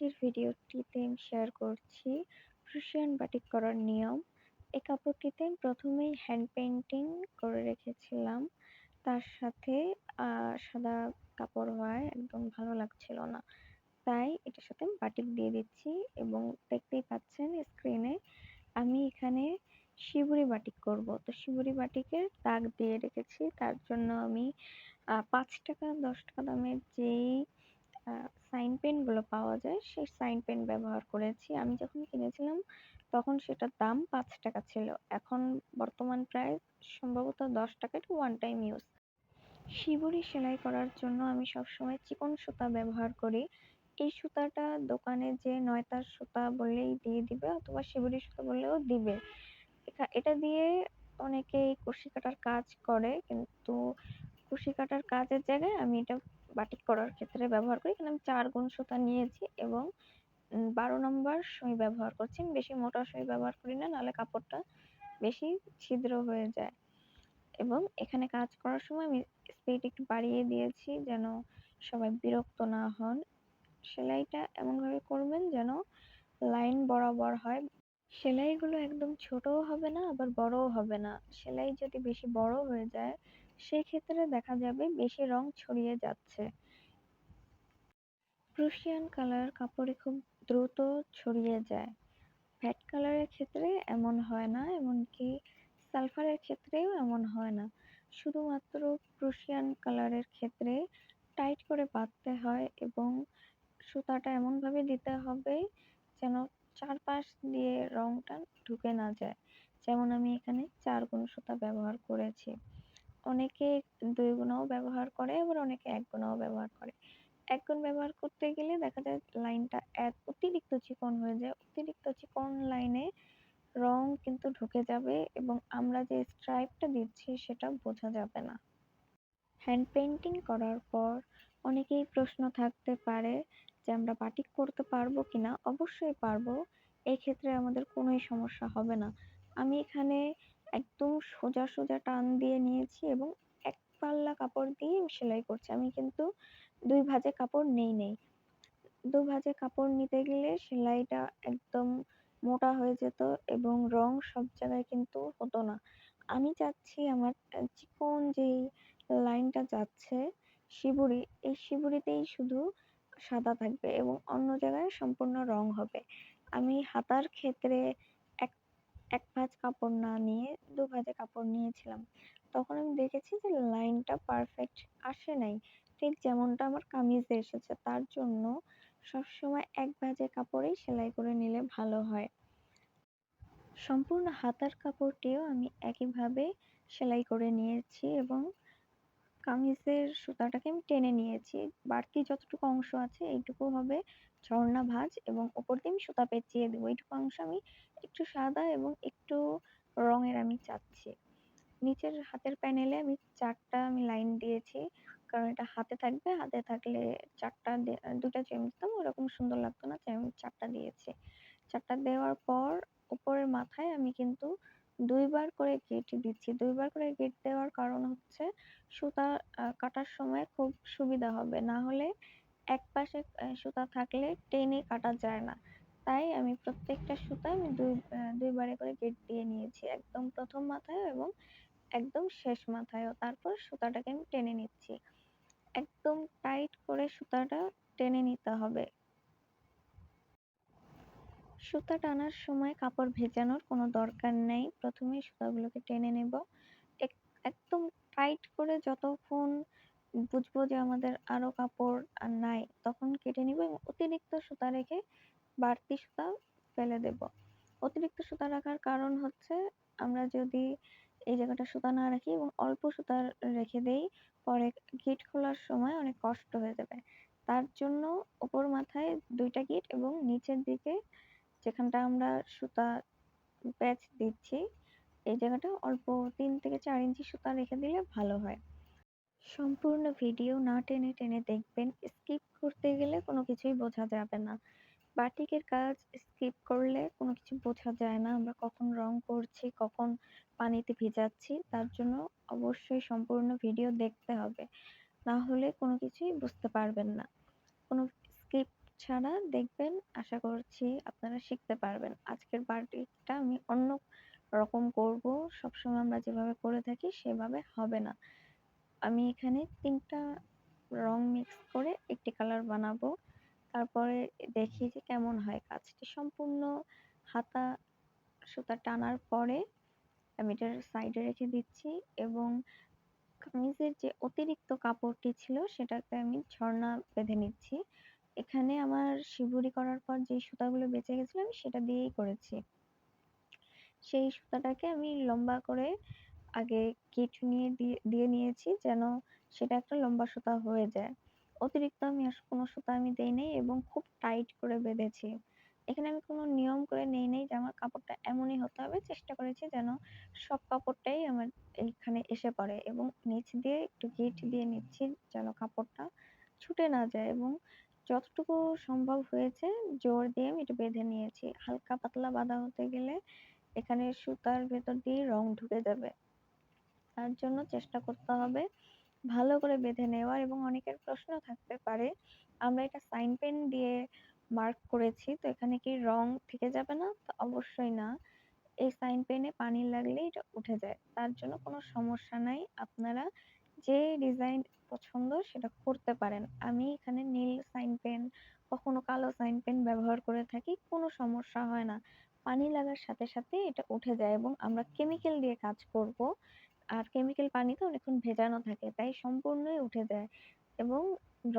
আজকের ভিডিওটিতে আমি শেয়ার করছি ক্রুশিয়ান বাটিক করার নিয়ম। এই কাপড়টিতে আমি প্রথমেই হ্যান্ড পেইন্টিং করে রেখেছিলাম। তার সাথে সাদা কাপড় হওয়ায় একদম ভালো লাগছিল না। তাই এটার সাথে আমি বাটিক দিয়ে দিচ্ছি এবং দেখতেই পাচ্ছেন স্ক্রিনে আমি এখানে শিবুরি বাটিক করব। তো শিবুরি বাটিকের দাগ দিয়ে রেখেছি। তার জন্য আমি ৳৫ ৳১০ দামের যেই সাইন পেনগুলো পাওয়া যায় সেই সাইন পেন ব্যবহার করেছি। আমি যখন কিনেছিলাম তখন সেটার দাম ৳৫ ছিল। এখন বর্তমান প্রাইস সম্ভবত ৳১০। এটা ওয়ান টাইম ইউজ। শিবুরি সেলাই করার জন্য আমি সবসময় চিকন সুতা ব্যবহার করি। এই সুতাটা দোকানে যে নয়তার সুতা বললেই দিয়ে দিবে অথবা শিবুরি সুতা বললেও দিবে। এটা দিয়ে অনেকেই কুশি কাটার কাজ করে, কিন্তু কুশি কাটার কাজের জায়গায় আমি এটা বাটিক করার ক্ষেত্রে ব্যবহার করি। এখানে আমি ৪ গুণ সুতা নিয়েছি এবং ১২ নম্বর সুই ব্যবহার করছি। আমি বেশি মোটা সুই ব্যবহার করি না, নাহলে কাপড়টা বেশি ছিদ্র হয়ে যায়। এবং এখানে কাজ করার সময় আমি স্পিড একটু বাড়িয়ে দিয়েছি যেন সবাই বিরক্ত না হন। সেলাইটা এমনভাবে করবেন যেন লাইন বরাবর হয়। সেলাইগুলো একদম ছোটও হবে না আবার বড়ও হবে না। সেলাই যদি বেশি বড় হয়ে যায় সেক্ষেত্রে দেখা যাবে বেশি রং ছড়িয়ে যাচ্ছে। প্রুশিয়ান কালার কাপড়ে খুব দ্রুত ছড়িয়ে যায়। ফ্যাট কালারের ক্ষেত্রে এমন হয় না, এমনকি সালফারের ক্ষেত্রেও এমন হয় না। শুধুমাত্র প্রুশিয়ান কালারের ক্ষেত্রে টাইট করে বাঁধতে হয় এবং সুতাটা এমনভাবে দিতে হবে যেন চারপাশ দিয়ে রংটা ঢুকে না যায়। যেমন আমি এখানে ৪ গুণ সুতা ব্যবহার করেছি। অনেকে ২ গুণাও ব্যবহার করে, আবার অনেকে ১ গুণাও ব্যবহার করে। ১ গুণ ব্যবহার করতে গেলে দেখা যায় লাইনটা অতিরিক্ত চিকন হয়ে যায়। অতিরিক্ত চিকন লাইনে রং কিন্তু ঢুকে যাবে এবং আমরা যে স্ট্রাইপটা দিচ্ছি সেটা বোঝা যাবে না। হ্যান্ড পেইন্টিং করার পর অনেকেই প্রশ্ন থাকতে পারে যে আমরা বাটিক করতে পারবো কিনা। অবশ্যই পারবো, এক্ষেত্রে আমাদের কোনোই সমস্যা হবে না। আমি এখানে একদম সোজা সোজা টান দিয়ে নিয়েছি এবং এক পাল্লা কাপড় দিয়ে সেলাই করছি। আমি কিন্তু ২ ভাঁজে কাপড় নেই। ২ ভাঁজে কাপড় নিতে গেলে সেলাইটা একদম মোটা হয়ে যেত এবং রং সব জায়গায় কিন্তু হতো না। আমি চাচ্ছি আমার চিকন যেই লাইনটা যাচ্ছে শিবুরি, এই শিবুরিতেই শুধু সাদা থাকবে এবং অন্য জায়গায় সম্পূর্ণ রং হবে। আমি হাতার ক্ষেত্রে এক এক ভাঁজ কাপড় না নিয়ে ২ ভাঁজে কাপড় নিয়েছিলাম। তখন আমি দেখেছি যে লাইনটা পারফেক্ট আসে নাই। ঠিক যেমনটা আমার কামিজে এসেছে। তার জন্য সবসময় এক ভাঁজে কাপড়েই সেলাই করে নিলে ভালো হয়। সম্পূর্ণ হাতার কাপড়টিও আমি একইভাবে সেলাই করে নিয়েছি এবং কামিজের সুতাটাকে আমি টেনে নিয়েছি। বাড়তি যতটুকু অংশ আছে এইটুকু হবে ঝর্ণা ভাঁজ এবং ওপর দিয়ে আমি সুতা পেঁচিয়ে দেবো। এইটুকু অংশ আমি একটু সাদা এবং একটু রঙের আমি চাচ্ছি। নিচের হাতের প্যানেলে আমি ৪ টা আমি লাইন দিয়েছি। কারণ এটা হাতে থাকবে। হাতে থাকলে ৪ টা ২ টা চেন দিতাম ওরকম সুন্দর লাগতো না, তাই আমি ৪ টা দিয়েছি। ৪ টা দেওয়ার পর উপরের মাথায় আমি কিন্তু ২ বার করে গিট দিচ্ছি। ২ বার করে গিট দেওয়ার কারণ হচ্ছে সুতা কাটার সময় খুব সুবিধা হবে। না হলে এক পাশে সুতা থাকলে টেনে কাটা যায় না। তাই আমি প্রত্যেকটা সুতায় আমি ২ বারে করে গিট দিয়ে নিয়েছি। একদম ১ম মাথায় এবং একদম শেষ মাথায়ও। তারপর সুতাটাকে আমি টেনে নিচ্ছি। একদম টাইট করে সুতাটা টেনে নিতে হবে। সুতা টানার সময় কাপড় ভেজানোর কোনো দরকার নেই। প্রথমেই সুতাগুলোকে টেনে নেব। এক একদম টাইট করে যতক্ষণ বুঝবো যে আমাদের আরো কাপড় নাই, তখন কেটে নিব এবং অতিরিক্ত সুতা রেখে বাড়তি সুতা ফেলে দেব। অতিরিক্ত সুতা রাখার কারণ হচ্ছে আমরা যদি এই জায়গাটা সুতা না রাখি এবং অল্প সুতা রেখে দেই, পরে গিট খোলার সময় অনেক কষ্ট হয়ে যাবে। তার জন্য উপর মাথায় ২ টা গিট এবং নিচের দিকে যেখানটা আমরা সুতা প্যাচ দিচ্ছি এই জায়গাটা অল্প ৩ থেকে ৪ ইঞ্চি সুতা রেখে দিলে ভালো হয়। সম্পূর্ণ ভিডিও না টেনে টেনে দেখবেন। স্কিপ করতে গেলে কোনো কিছুই বোঝা যাবে না। বাটিকের কাজ স্কিপ করলে কোনো কিছু বোঝা যায় না। আমরা কখন রং করছি, কখন পানিতে ভিজাচ্ছি, তার জন্য অবশ্যই সম্পূর্ণ ভিডিও দেখতে হবে। না হলে কোনো কিছুই বুঝতে পারবেন না। কোনো স্কিপ ছাড়া দেখবেন, আশা করছি আপনারা শিখতে পারবেন। আজকের বাটিকটা আমি অন্য রকম করব। সবসময় আমরা যেভাবে করে থাকি সেভাবে হবে না। আমি এখানে ৩ টা রং মিক্স করে একটি কালার বানাবো। তারপরে দেখি যে কেমন হয় কাজটি। সম্পূর্ণ হাতা সুতা টানার পরে আমি এটার সাইডে রেখে দিচ্ছি এবং কামিজের যে অতিরিক্ত কাপড়টি ছিল সেটাতে আমি ঝর্ণা বেঁধে নিচ্ছি। এখানে আমার শিবুরি করার পর যে সুতাগুলো বেঁচে গেছিল আমি সেটা দিয়েই করেছি। সেই সুতাটাকে আমি লম্বা করে আগে কেটে দিয়ে নিয়েছি যেন সেটা একটা লম্বা সুতা হয়ে যায়। অতিরিক্ত আমি আর কোনো সুতা আমি দেই নাই এবং খুব টাইট করে বেঁধেছি। এখানে আমি কোনো নিয়ম করে নেই নাই যে আমার কাপড়টা এমনই হতে হবে। চেষ্টা করেছি যেন সব কাপড়টাই আমার এইখানে এসে পড়ে এবং নিচ দিয়ে একটু গিঁট দিয়ে নিচ্ছি যেন কাপড়টা ছুটে না যায় এবং যতটুকু সম্ভব হয়েছে জোর দিয়ে আমি এটা বেঁধে নিয়েছি। হালকা পাতলা বাঁধা হতে গেলে এখানে সুতার ভেতর দিয়ে রং ঢুকে যাবে। তার জন্য চেষ্টা করতে হবে ভালো করে বেঁধে নেওয়ার এবং অনেকের প্রশ্ন থাকতে পারে, আমরা এটা সাইন পেন দিয়ে মার্ক করেছি তো এখানে কি রং থেকে যাবে না? তো অবশ্যই না। এই সাইন পেনে পানি লাগলে এটা উঠে যায়। তার জন্য কোনো সমস্যা নাই। আপনারা যে ডিজাইন পছন্দ সেটা করতে পারেন। আমি এখানে নীল সাইন পেন, কখনো কালো সাইন পেন ব্যবহার করে থাকি। কোনো সমস্যা হয় না। পানি লাগার সাথে সাথে এটা উঠে যায় এবং আমরা কেমিক্যাল দিয়ে কাজ করব। আর কেমিক্যাল পানিতে অনেকক্ষণ ভেজানো থাকে তাই সম্পূর্ণই উঠে যায় এবং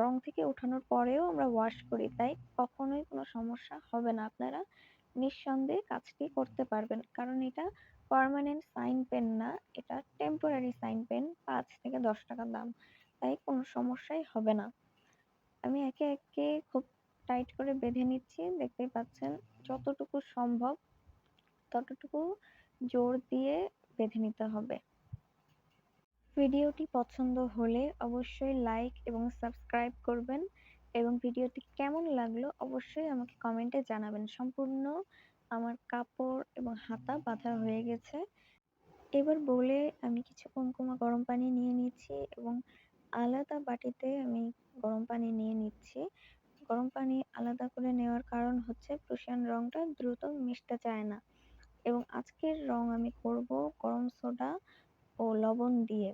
রং থেকে উঠানোর পরেও আমরা ওয়াশ করি তাই কখনোই কোনো সমস্যা হবে না। আপনারা নিঃসন্দেহে কাজটি করতে পারবেন কারণ এটা পার্মানেন্ট সাইন পেন না, এটা টেম্পোরারি সাইন পেন। ৫ থেকে ১০ টাকা দাম, তাই কোনো সমস্যাই হবে না। আমি একে একে খুব টাইট করে বেঁধে নিচ্ছি, দেখতেই পাচ্ছেন। যতটুকু সম্ভব ততটুকু জোর দিয়ে বেঁধে নিতে হবে। ভিডিওটি পছন্দ হলে অবশ্যই লাইক এবং সাবস্ক্রাইব করবেন এবং ভিডিওটি কেমন লাগলো অবশ্যই আমাকে কমেন্টে জানাবেন। সম্পূর্ণ আমার কাপড় এবং হাতা বাঁধা হয়ে গেছে। এবার বলে আমি কিছু কুমকুমা গরম পানি নিয়ে নিচ্ছি এবং আলাদা বাটিতে আমি গরম পানি নিয়ে নিচ্ছি। গরম পানি আলাদা করে নেওয়ার কারণ হচ্ছে প্রুশিয়ান রংটা দ্রুত মিশতে চায় না এবং আজকের রং আমি করব গরম সোডা ও লবণ দিয়ে।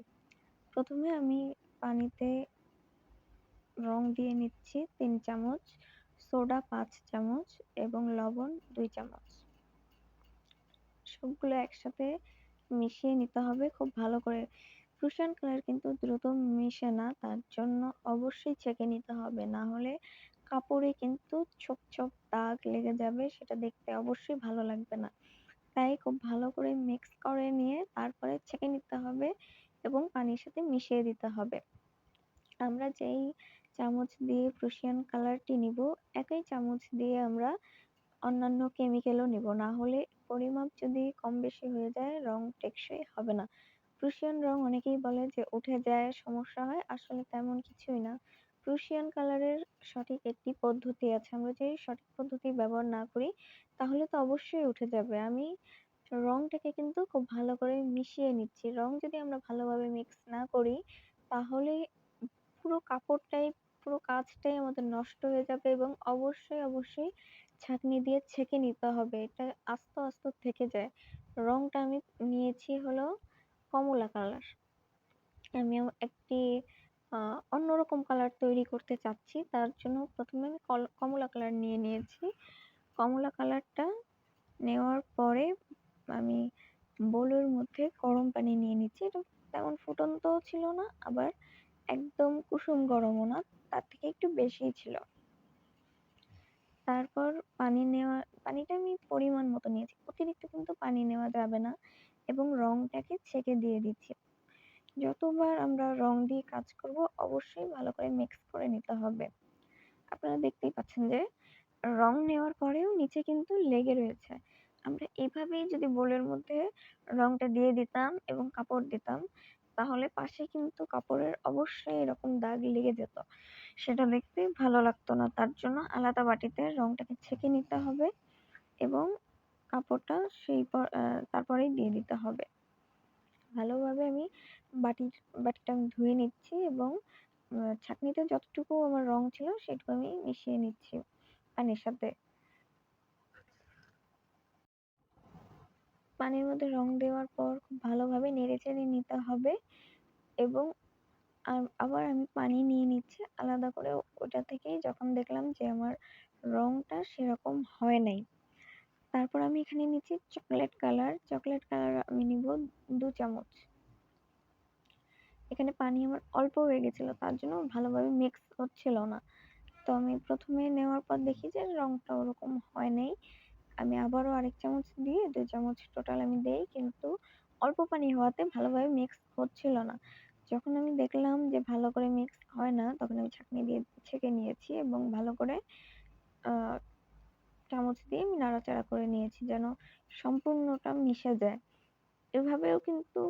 প্রথমে আমি পানিতে রং দিয়ে নিচ্ছি ৩ চামচ, সোডা ৫ চামচ এবং লবণ ২ চামচ। সবগুলো একসাথে মিশিয়ে নিতে হবে খুব ভালো করে। প্রুশিয়ান কালার কিন্তু দ্রুত মিশে না, তার জন্য অবশ্যই ছেঁকে নিতে হবে, না হলে কাপড়ে কিন্তু ছোপ ছোপ দাগ লেগে যাবে, সেটা দেখতে অবশ্যই ভালো লাগবে না। তাই খুব ভালো করে মিক্স করে নিয়ে তারপরে ছেঁকে নিতে হবে এবং পানির সাথে মিশিয়ে দিতে হবে। আমরা যেই চামচ দিয়ে প্রুশিয়ান কালারটি নিব একই চামচ দিয়ে আমরা অন্যান্য কেমিক্যালও নিব, না হলে পরিমাপ যদি কম বেশি হয়ে যায় রং টেকসই হবে না। প্রুশিয়ান রং অনেকেই বলে যে উঠে যায়, সমস্যা হয়, আসলে তেমন কিছুই না। প্রুশিয়ান কালারের সঠিক একটি পদ্ধতি আছে, আমরা যদি সঠিক পদ্ধতি ব্যবহার না করি তাহলে তো অবশ্যই উঠে যাবে। আমি রংটাকে কিন্তু খুব ভালো করে মিশিয়ে নিচ্ছি। রং যদি আমরা ভালোভাবে মিক্স না করি তাহলে পুরো কাপড়টাই, পুরো কাজটাই আমাদের নষ্ট হয়ে যাবে এবং অবশ্যই ছাঁকনি দিয়ে ছেঁকে নিতে হবে। এটা আস্ত থেকে যায়। রংটা আমি নিয়েছি হলো কমলা কালার। আমি একটি অন্যরকম কালার তৈরি করতে চাচ্ছি। তার জন্য প্রথমে আমি কমলা কালার নিয়ে নিয়েছি। কমলা কালারটা নেওয়ার পরে আমি বোলের মধ্যে গরম পানি নিয়ে নিচ্ছি। এটা তেমন ফুটন্তও ছিল না, আবার একদম কুসুম গরমও না, তার থেকে একটু বেশিই ছিল। তারপর পানিটা আমি পরিমাণ মতো নিয়েছি। অতিরিক্ত কিন্তু পানি নেওয়া যাবে না এবং রংটাকে ছেঁকে দিয়ে দিচ্ছি। যতবার আমরা রং দিয়ে কাজ করব অবশ্যই ভালো করে মিক্স করে নিতে হবে। আপনারা দেখতেই পাচ্ছেন যে রং নেওয়ার পরেও নিচে কিন্তু লেগে রয়েছে। আমরা এভাবেই যদি বোলের মধ্যে রংটা দিয়ে দিতাম এবং কাপড় দিতাম তাহলে পাশে কিন্তু কাপড়ের অবশ্যই এরকম দাগ লেগে যেত, সেটা দেখতে ভালো লাগতো না। তার জন্য আলাদা বাটিতে রংটাকে ছেঁকে নিতে হবে এবং কাপড়টা তারপরেই দিয়ে দিতে হবে। ভালোভাবে আমি বাটিটা আমি ধুয়ে নিচ্ছি এবং ছাঁকনিতে যতটুকু আমার রং ছিল সেটুকু আমি মিশিয়ে নিচ্ছি। পানির সাথে। পানির মধ্যে রং দেওয়ার পর খুব ভালোভাবে নেড়েচেড়ে নিতে হবে এবং আবার আমি পানি নিয়ে নিচ্ছি আলাদা করে ওটা থেকেই, যখন দেখলাম যে আমার রংটা সেরকম হয় নাই। তারপর আমি এখানে নিচ্ছি চকলেট কালার। চকলেট কালার আমি নিব ২ চামচ। এখানে পানি আমার অল্প হয়ে গেছিল, তার জন্য ভালোভাবে মিক্স হচ্ছিল না। তো আমি ১ম এ নেওয়ার পর দেখি যে রংটা ওরকম হয় নাই। আমি আবারও আরেক চামচ দিয়ে ২ চামচ টোটাল আমি দেই, কিন্তু অল্প পানি হওয়াতে ভালোভাবে মিক্স হচ্ছিল না। যখন আমি দেখলাম যে ভালো করে মিক্স হয় না, তখন আমি ছাঁকনি দিয়ে ছেঁকে নিয়েছি এবং ভালো করে আ চামচ দিয়ে আমি নাড়াচাড়া করে নিয়েছি যেন সম্পূর্ণটা মিশে যায়। এভাবেও কিন্তু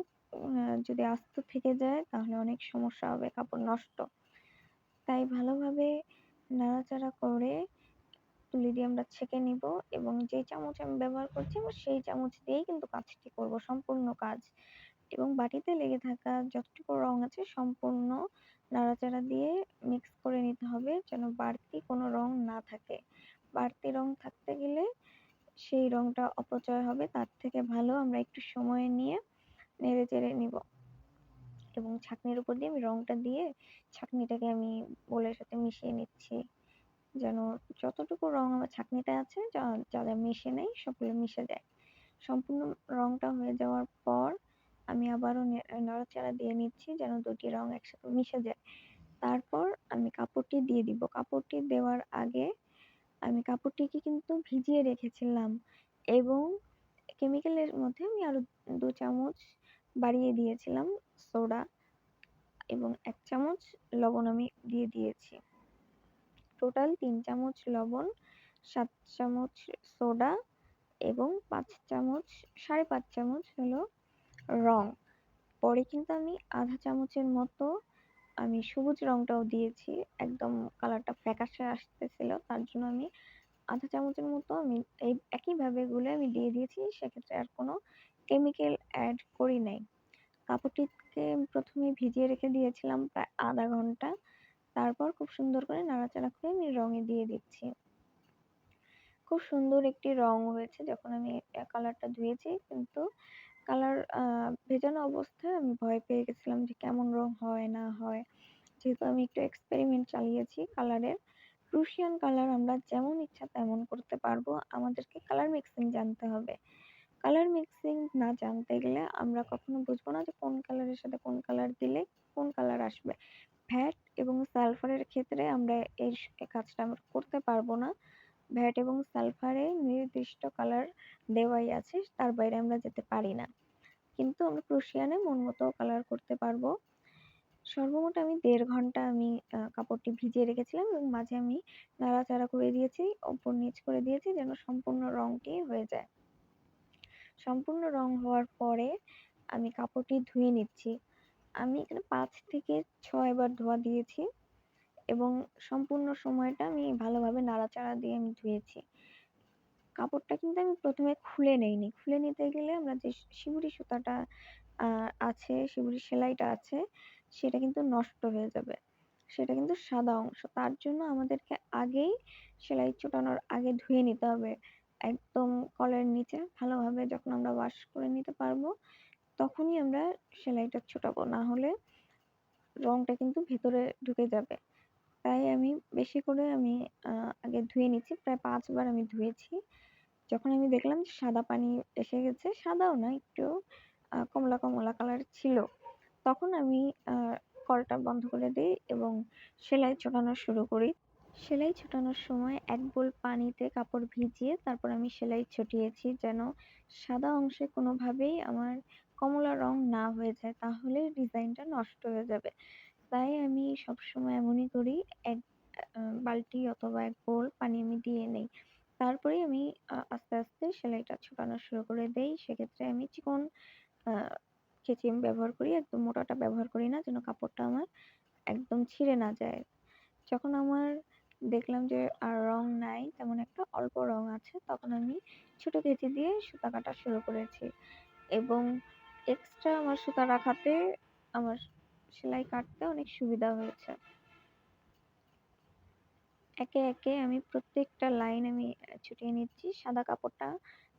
যদি আস্ত থেকে যায় তাহলে অনেক সমস্যা হবে, কাপড় নষ্ট। তাই ভালোভাবে নাড়াচাড়া করে তুলি দিয়ে আমরা ছেঁকে নিব এবং যে চামচ আমি ব্যবহার করছি আমার সেই চামচ দিয়েই কিন্তু কাজটি করব, সম্পূর্ণ কাজ। এবং বাটিতে লেগে থাকা যতটুকু রং আছে সম্পূর্ণ নাড়াচাড়া দিয়ে মিক্স করে নিতে হবে যেন বাড়তি কোনো রং না থাকে। বাড়তি রং থাকতে গেলে সেই রংটা অপচয় হবে। তার থেকে ভালো আমরা একটু সময় নিয়ে নেড়েচেড়ে নিব এবং ছাঁকনির উপর দিয়ে আমি রংটা দিয়ে ছাঁকনিটাকে আমি বোলের সাথে মিশিয়ে নিচ্ছি যেন যতটুকু রং আমার ছাঁকনিতে আছে যা যা মিশে নাই সবগুলো মিশে যায়। সম্পূর্ণ রংটা হয়ে যাওয়ার পর আমি আবারও নাড়াচাড়া দিয়ে নিচ্ছি যেন দুটি রং একসাথে মিশে যায়। তারপর আমি কাপড়টি দিয়ে দিব। কাপড়টি দেওয়ার আগে আমি কাপড়টিকে কিন্তু ভিজিয়ে রেখেছিলাম এবং কেমিক্যালের মধ্যে আমি আরো ২ চামচ বাড়িয়ে দিয়েছিলাম সোডা এবং ১ চামচ লবণ আমি দিয়ে দিয়েছি। টোটাল ৩ চামচ লবণ, ৭ চামচ সোডা এবং ৫ চামচ ৫.৫ চামচ হলো রং। পরে কিন্তু আমি ১/২ চামচের মতো আমি সবুজ রংটাও দিয়েছি। একদম কালারটা ফ্যাকাশে আসতেছিল, তার জন্য আমি ১/২ চামচের মতো আমি এই একইভাবে গুলে আমি দিয়ে দিয়েছি। সেক্ষেত্রে আর কোনো কেমিক্যাল এড করি নাই। কাপড়টিকে আমি ১ম এ ভিজিয়ে রেখে দিয়েছিলাম প্রায় ০.৫ ঘন্টা। তারপর খুব সুন্দর করে নাড়াচাড়া করে আমি রঙে দিয়ে দিচ্ছি। খুব সুন্দর একটি রং হয়েছে যখন আমি কালারটা ধুয়েছি, কিন্তু কালার ভেজানো অবস্থায় আমি ভয় পেয়ে গেছিলাম যে কেমন রং হয় না হয়। যেহেতু আমি একটু এক্সপেরিমেন্ট চালিয়েছি কালারের। প্রুশিয়ান কালার আমরা যেমন ইচ্ছা তেমন করতে পারবো। আমাদেরকে কালার মিক্সিং জানতে হবে। কালার মিক্সিং না জানতে গেলে আমরা কখনো বুঝবো না যে কোন কালারের সাথে কোন কালার দিলে কোন কালার আসবে। ভ্যাট এবং সালফারের ক্ষেত্রে আমরা এই কাজটা আমরা করতে পারবো না। ভ্যাট এবং সালফারে নির্দিষ্ট কালার দেওয়াই আছে, তার বাইরে আমরা যেতে পারি না। কিন্তু আমরা প্রুশিয়ানে মন মতো কালার করতে পারবো। সর্বমোট আমি ১.৫ ঘন্টা আমি কাপড়টি ভিজিয়ে রেখেছিলাম এবং মাঝে আমি নাড়াচাড়া করে দিয়েছি, ওপর নিচ করে দিয়েছি যেন সম্পূর্ণ রংটি হয়ে যায়। সম্পূর্ণ রং হওয়ার পরে আমি কাপড়টি ধুয়ে নিচ্ছি। আমি এখানে ৫ থেকে ৬ বার ধোয়া দিয়েছি এবং সম্পূর্ণ সময়টা আমি ভালোভাবে নাড়াচাড়া দিয়ে আমি ধুয়েছি। কাপড়টা কিন্তু আমি ১ম এ খুলে নেইনি। খুলে নিতে গেলে আমরা যে শিবুরি সুতাটা আ আছে, শিবুরি সেলাইটা আছে, সেটা কিন্তু নষ্ট হয়ে যাবে। সেটা কিন্তু সাদা অংশ। তার জন্য আমাদেরকে আগেই সেলাই চুটানোর আগে ধুয়ে নিতে হবে। একদম কলের নিচে ভালোভাবে যখন আমরা ওয়াশ করে নিতে পারবো, তখনই আমরা সেলাইটা চুটাবো। না হলে রংটা কিন্তু ভেতরে ঢুকে যাবে। তাই আমি বেশি করে আমি আগে ধুয়ে নিচ্ছি। প্রায় ৫ বার আমি ধুয়েছি। যখন আমি দেখলাম সাদা পানি এসে গেছে, সাদাও না একটু কমলা, কমলা কালার ছিল। তখন আমি আ কলটা বন্ধ করে দেই এবং সেলাই ছোটানো শুরু করি। সেলাই ছোটানোর সময় ১ বোল পানিতে কাপড় ভিজিয়ে তারপর আমি সেলাই ছড়িয়েছি যেন সাদা অংশে কোনোভাবেই আমার কমলা রং না হয়ে যায়, তাহলে ডিজাইনটা নষ্ট হয়ে যাবে। তাই আমি সবসময় এমনই করি। ১ বালতি অথবা ১ বোল পানি আমি দিয়ে নেই। তারপরেই আমি আস্তে, আস্তে সেলাইটা ছোটানো শুরু করে দেই। সেক্ষেত্রে আমি চিকন আ কেচি আমি ব্যবহার করি। একদম মোটাটা ব্যবহার করি না যেন কাপড়টা আমার একদম ছিঁড়ে না যায়। যখন আমার দেখলাম যে আর রং নাই, তেমন একটা অল্প রং আছে, তখন আমি ছোট কেচি দিয়ে সুতা কাটা শুরু করেছি এবং এক্সট্রা আমার সুতা রাখাতে আমার সেলাই কাটতে অনেক সুবিধা হয়েছে। একে একে আমি প্রত্যেকটা লাইন আমি ছুটিয়ে নিচ্ছি। সাদা কাপড়টা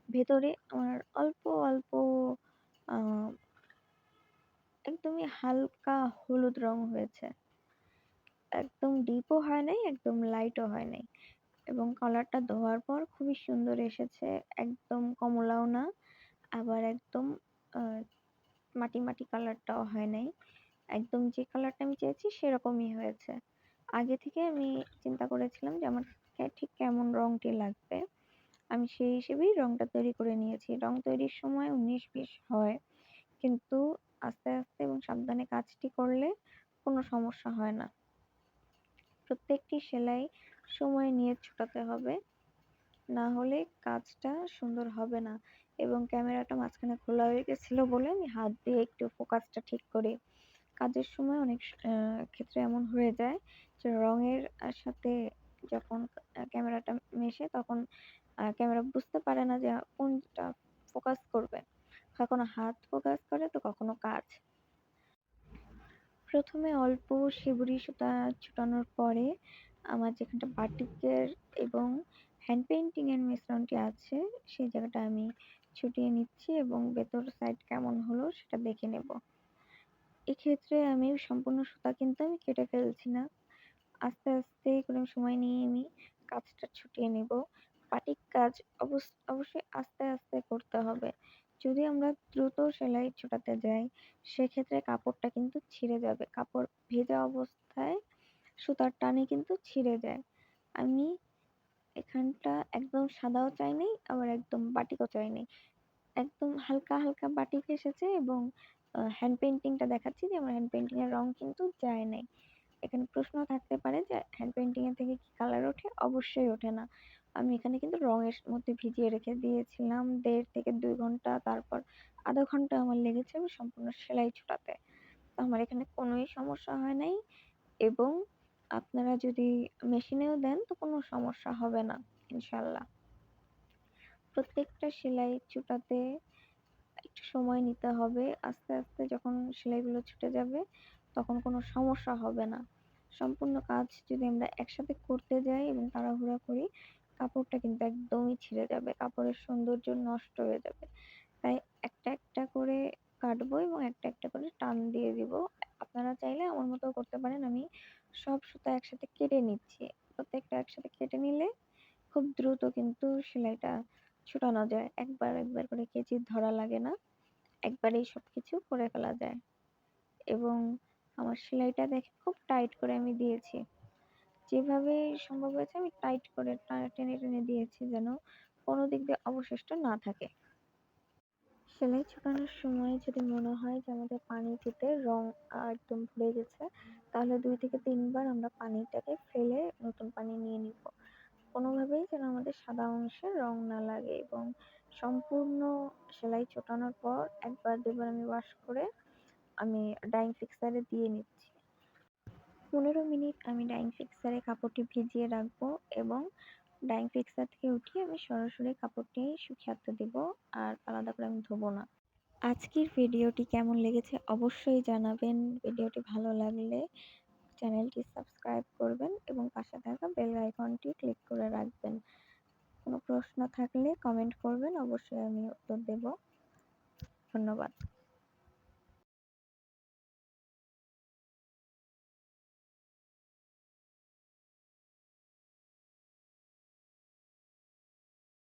ভেতরে আমার অল্প অল্প আহ একদমই হালকা হলুদ রং হয়েছে, একদম ডিপও হয় নাই, একদম লাইটও হয় নাই। এবং কালারটা ধোয়ার পর খুবই সুন্দর এসেছে, একদম কমলাও না, আবার একদম আহ, মাটি মাটি কালারটাও হয় নাই, একদম যে কালারটা আমি চেয়েছি সেরকমই হয়েছে। আগে থেকে আমি চিন্তা করেছিলাম যে আমার ঠিক কেমন রংটি লাগবে, আমি সেই হিসেবেই রংটা তৈরি করে নিয়েছি। রং তৈরির সময় 19-20 হয়, কিন্তু আস্তে আস্তে এবং সাবধানে কাজটি করলে কোনো সমস্যা হয় না। প্রত্যেকটি সেলাই সময় নিয়ে ছোটাতে হবে, না হলে কাজটা সুন্দর হবে না। এবং ক্যামেরাটা মাঝখানে খোলা হয়ে গেছিল বলে আমি হাত দিয়ে একটু ফোকাসটা ঠিক করি। কাজের সময় অনেক ক্ষেত্রে এমন হয়ে যায় যে রঙের সাথে যখন ক্যামেরাটা মেশে তখন ক্যামেরা বুঝতে পারে না যে কোনটা ফোকাস করবে, কখনো হাত ফোকাস করে তো কখনো কাজ। প্রথমে অল্প শিবুরি সুতা ছুটানোর পরে আমার যেখানটা বাটিকের এবং হ্যান্ড পেইন্টিং এর মিশ্রণটি আছে সেই জায়গাটা আমি ছুটিয়ে নিচ্ছি এবং ভেতর সাইড কেমন হলো সেটা দেখে নেব। এক্ষেত্রে আমি সম্পূর্ণ সুতা কিন্তু আমি কেটে ফেলছি না, আস্তে আস্তে করে সময় নিয়ে আমি কাজটা ছুটিয়ে নেব। বাটিক কাজ অবশ্যই আস্তে আস্তে করতে হবে। যদি আমরা দ্রুত সেলাই ছোটাতে যাই সেক্ষেত্রে কাপড়টা কিন্তু ছিঁড়ে যাবে, কাপড় ভেজা অবস্থায় সুতার টানে কিন্তু ছিঁড়ে যায়। আমি এখানটা একদম সাদাও চাই নাই, আবার একদম বাটিকও চাই নাই, একদম হালকা হালকা বাটিক এসেছে। এবং হ্যান্ড পেইন্টিংটা দেখাচ্ছি যে আমার হ্যান্ড পেইন্টিং এর রং কিন্তু যায় নাই। এখানে প্রশ্ন থাকতে পারে যে হ্যান্ড পেইন্টিং এর থেকে কি কালার ওঠে? অবশ্যই ওঠে না। আমি এখানে কিন্তু রঙের মধ্যে ভিজিয়ে রেখে দিয়েছিলাম 1.5 থেকে 2 ঘন্টা, তারপর আধা ঘন্টা আমার লেগেছে আমি সম্পূর্ণ সেলাই ছোটাতে। আমার এখানে কোনোই সমস্যা হয় নাই। এবং আপনারা যদি মেশিনেও দেন তো কোনো সমস্যা হবে না ইনশাল্লাহ। প্রত্যেকটা সেলাই ছোটাতে একটু সময় নিতে হবে, আস্তে আস্তে যখন সেলাইগুলো ছুটে যাবে তখন কোনো সমস্যা হবে না। সম্পূর্ণ কাজ যদি আমরা একসাথে করতে যাই এবং তাড়াহুড়া করি কাপড়টা কিন্তু একদমই ছিঁড়ে যাবে, কাপড়ের সৌন্দর্য নষ্ট হয়ে যাবে। তাই একটা একটা করে কাটবো এবং একটা একটা করে টান দিয়ে দিব। আপনারা চাইলে আমার মতো করতে পারেন, আমি সব সুতা একসাথে কেটে নিচ্ছি। প্রত্যেকটা একসাথে কেটে নিলে খুব দ্রুত কিন্তু সেলাইটা ছুটানো যায়, একবার একবার করে কেচি ধরা লাগে না, একবারেই সবকিছু করে ফেলা যায়। এবং আমার সেলাইটা দেখে খুব টাইট করে আমি দিয়েছি, যেভাবে সম্ভব হয়েছে আমি টাইট করে টেনে টেনে দিয়েছি যেন কোনো দিক দিয়ে অবশিষ্ট না থাকে। সেলাই ছোটানোর সময় যদি মনে হয় যে আমাদের পানিতে রং একদম ভরে গেছে তাহলে 2 থেকে 3 বার আমরা পানিটাকে ফেলে নতুন পানি নিয়ে নিব, কোনোভাবেই যেন আমাদের সাদা অংশে রং না লাগে। এবং সম্পূর্ণ সেলাই ছোটানোর পর একবার দুবার আমি ওয়াশ করে আমি ডাইং ফিক্সারে দিয়ে নিচ্ছি। 15 মিনিট আমি ডাইং ফিক্সারে কাপড়টি ভিজিয়ে রাখবো এবং ডাইং ফিক্সার থেকে উঠিয়ে আমি সরাসরি কাপড়টি শুকাতে দিব, আর আলাদা করে আমি ধোবো না। আজকের ভিডিওটি কেমন লেগেছে অবশ্যই জানাবেন। ভিডিওটি ভালো লাগলে চ্যানেলটি সাবস্ক্রাইব করবেন এবং পাশে থাকা বেল আইকনটি ক্লিক করে রাখবেন। কোনো প্রশ্ন থাকলে কমেন্ট করবেন, অবশ্যই আমি উত্তর দেব। ধন্যবাদ।